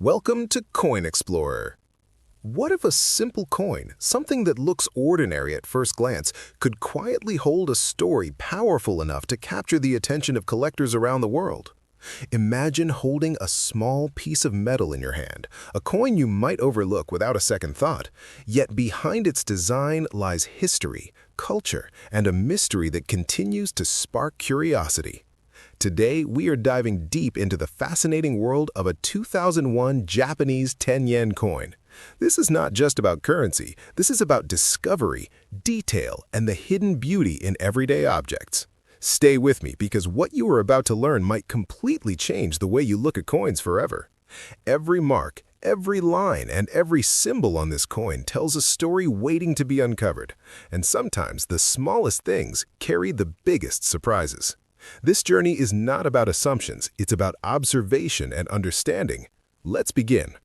Welcome to Coin Explorer. What if a simple coin, something that looks ordinary at first glance, could quietly hold a story powerful enough to capture the attention of collectors around the world? Imagine holding a small piece of metal in your hand, a coin you might overlook without a second thought, yet behind its design lies history, culture, and a mystery that continues to spark curiosity. Today, we are diving deep into the fascinating world of a 2001 Japanese 10-yen coin. This is not just about currency, this is about discovery, detail, and the hidden beauty in everyday objects. Stay with me because what you are about to learn might completely change the way you look at coins forever. Every mark, every line, and every symbol on this coin tells a story waiting to be uncovered, and sometimes the smallest things carry the biggest surprises. This journey is not about assumptions, it's about observation and understanding. Let's begin.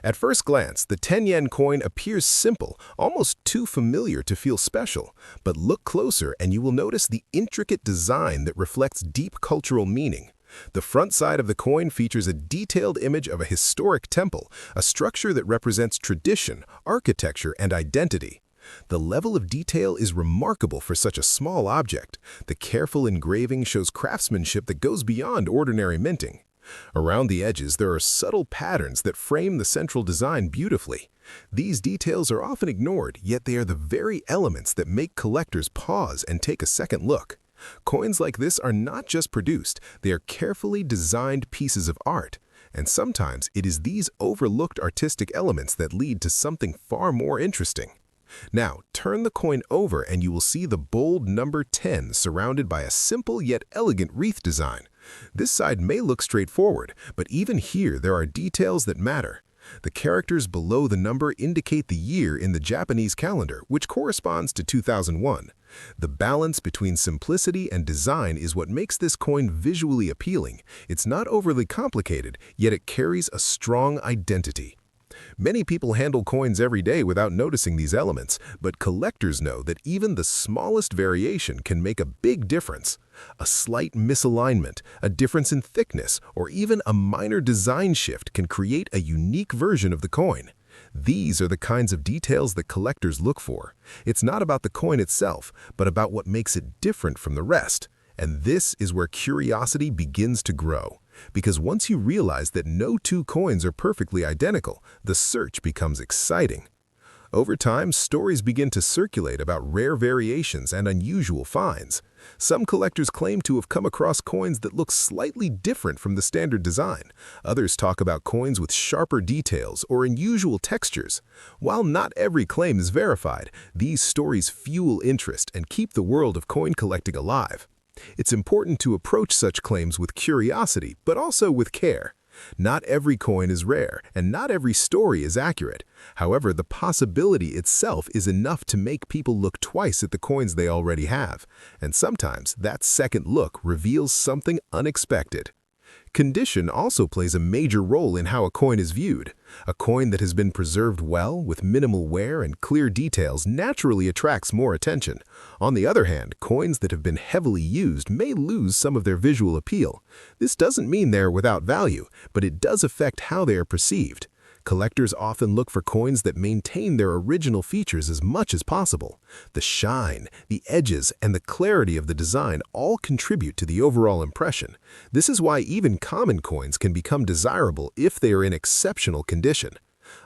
At first glance, the 10-yen coin appears simple, almost too familiar to feel special. But look closer and you will notice the intricate design that reflects deep cultural meaning. The front side of the coin features a detailed image of a historic temple, a structure that represents tradition, architecture, and identity. The level of detail is remarkable for such a small object. The careful engraving shows craftsmanship that goes beyond ordinary minting. Around the edges, there are subtle patterns that frame the central design beautifully. These details are often ignored, yet they are the very elements that make collectors pause and take a second look. Coins like this are not just produced, they are carefully designed pieces of art. And sometimes it is these overlooked artistic elements that lead to something far more interesting. Now, turn the coin over and you will see the bold number 10 surrounded by a simple yet elegant wreath design. This side may look straightforward, but even here there are details that matter. The characters below the number indicate the year in the Japanese calendar, which corresponds to 2001. The balance between simplicity and design is what makes this coin visually appealing. It's not overly complicated, yet it carries a strong identity. Many people handle coins every day without noticing these elements, but collectors know that even the smallest variation can make a big difference. A slight misalignment, a difference in thickness, or even a minor design shift can create a unique version of the coin. These are the kinds of details that collectors look for. It's not about the coin itself, but about what makes it different from the rest. And this is where curiosity begins to grow. Because once you realize that no two coins are perfectly identical, the search becomes exciting. Over time, stories begin to circulate about rare variations and unusual finds. Some collectors claim to have come across coins that look slightly different from the standard design. Others talk about coins with sharper details or unusual textures. While not every claim is verified, these stories fuel interest and keep the world of coin collecting alive. It's important to approach such claims with curiosity, but also with care. Not every coin is rare, and not every story is accurate. However, the possibility itself is enough to make people look twice at the coins they already have. And sometimes that second look reveals something unexpected. Condition also plays a major role in how a coin is viewed. A coin that has been preserved well, with minimal wear and clear details, naturally attracts more attention. On the other hand, coins that have been heavily used may lose some of their visual appeal. This doesn't mean they are without value, but it does affect how they are perceived. Collectors often look for coins that maintain their original features as much as possible. The shine, the edges, and the clarity of the design all contribute to the overall impression. This is why even common coins can become desirable if they are in exceptional condition.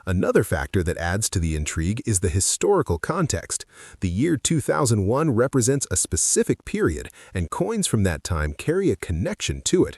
Another factor that adds to the intrigue is the historical context. The year 2001 represents a specific period, and coins from that time carry a connection to it.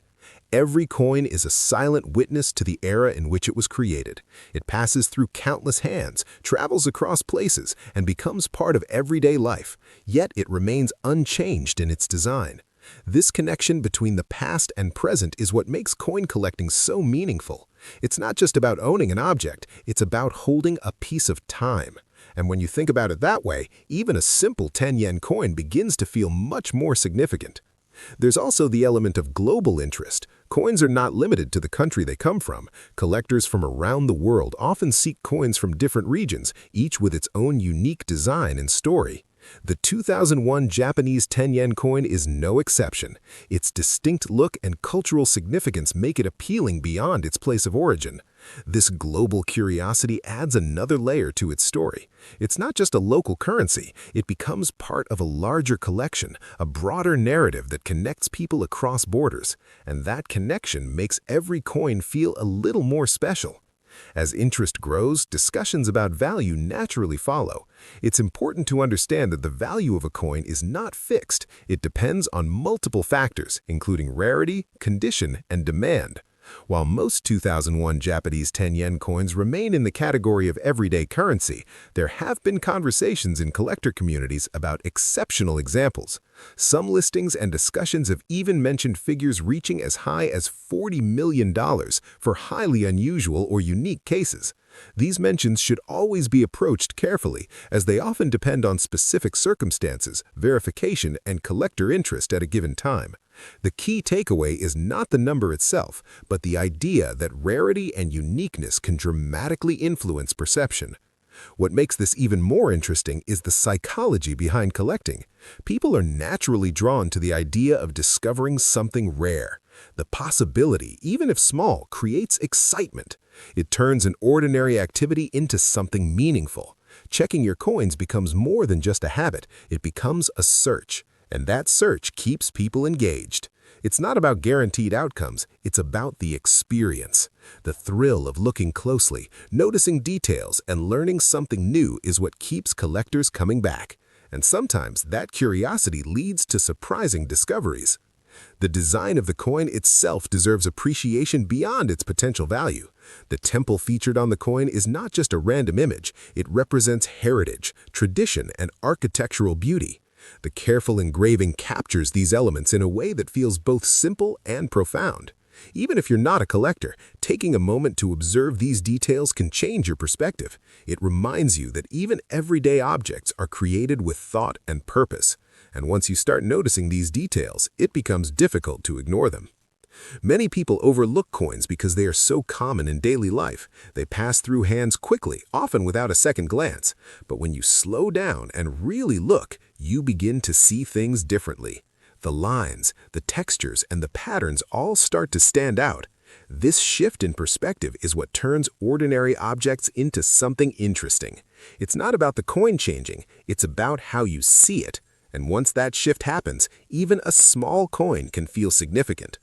Every coin is a silent witness to the era in which it was created. It passes through countless hands, travels across places, and becomes part of everyday life, yet it remains unchanged in its design. This connection between the past and present is what makes coin collecting so meaningful. It's not just about owning an object, it's about holding a piece of time. And when you think about it that way, even a simple 10-yen coin begins to feel much more significant. There's also the element of global interest. Coins are not limited to the country they come from. Collectors from around the world often seek coins from different regions, each with its own unique design and story. The 2001 Japanese 10 yen coin is no exception. Its distinct look and cultural significance make it appealing beyond its place of origin. This global curiosity adds another layer to its story. It's not just a local currency, it becomes part of a larger collection, a broader narrative that connects people across borders. And that connection makes every coin feel a little more special. As interest grows, discussions about value naturally follow. It's important to understand that the value of a coin is not fixed. It depends on multiple factors, including rarity, condition, and demand. While most 2001 Japanese 10 yen coins remain in the category of everyday currency, there have been conversations in collector communities about exceptional examples. Some listings and discussions have even mentioned figures reaching as high as $40 million for highly unusual or unique cases. These mentions should always be approached carefully, as they often depend on specific circumstances, verification, and collector interest at a given time. The key takeaway is not the number itself, but the idea that rarity and uniqueness can dramatically influence perception. What makes this even more interesting is the psychology behind collecting. People are naturally drawn to the idea of discovering something rare. The possibility, even if small, creates excitement. It turns an ordinary activity into something meaningful. Checking your coins becomes more than just a habit, it becomes a search. And that search keeps people engaged. It's not about guaranteed outcomes, it's about the experience. The thrill of looking closely, noticing details, and learning something new is what keeps collectors coming back. And sometimes that curiosity leads to surprising discoveries. The design of the coin itself deserves appreciation beyond its potential value. The temple featured on the coin is not just a random image, it represents heritage, tradition, and architectural beauty. The careful engraving captures these elements in a way that feels both simple and profound. Even if you're not a collector, taking a moment to observe these details can change your perspective. It reminds you that even everyday objects are created with thought and purpose. And once you start noticing these details, it becomes difficult to ignore them. Many people overlook coins because they are so common in daily life. They pass through hands quickly, often without a second glance. But when you slow down and really look, you begin to see things differently. The lines, the textures, and the patterns all start to stand out. This shift in perspective is what turns ordinary objects into something interesting. It's not about the coin changing, it's about how you see it. And once that shift happens, even a small coin can feel significant.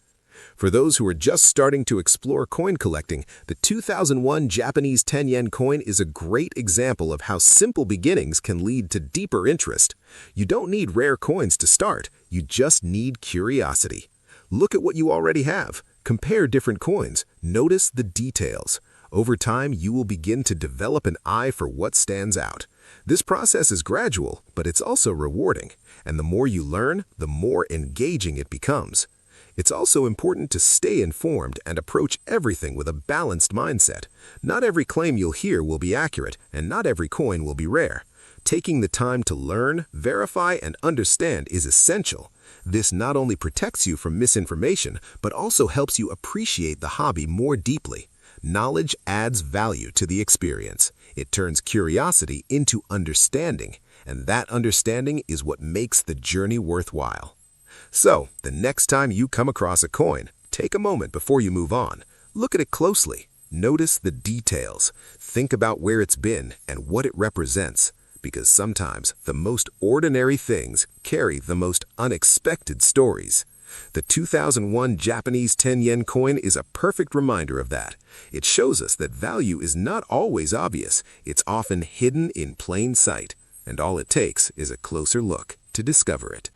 For those who are just starting to explore coin collecting, the 2001 Japanese 10 yen coin is a great example of how simple beginnings can lead to deeper interest. You don't need rare coins to start, you just need curiosity. Look at what you already have. Compare different coins. Notice the details. Over time, you will begin to develop an eye for what stands out. This process is gradual, but it's also rewarding. And the more you learn, the more engaging it becomes. It's also important to stay informed and approach everything with a balanced mindset. Not every claim you'll hear will be accurate, and not every coin will be rare. Taking the time to learn, verify, and understand is essential. This not only protects you from misinformation, but also helps you appreciate the hobby more deeply. Knowledge adds value to the experience. It turns curiosity into understanding, and that understanding is what makes the journey worthwhile. So, the next time you come across a coin, take a moment before you move on. Look at it closely. Notice the details. Think about where it's been and what it represents. Because sometimes the most ordinary things carry the most unexpected stories. The 2001 Japanese 10 yen coin is a perfect reminder of that. It shows us that value is not always obvious. It's often hidden in plain sight. And all it takes is a closer look to discover it.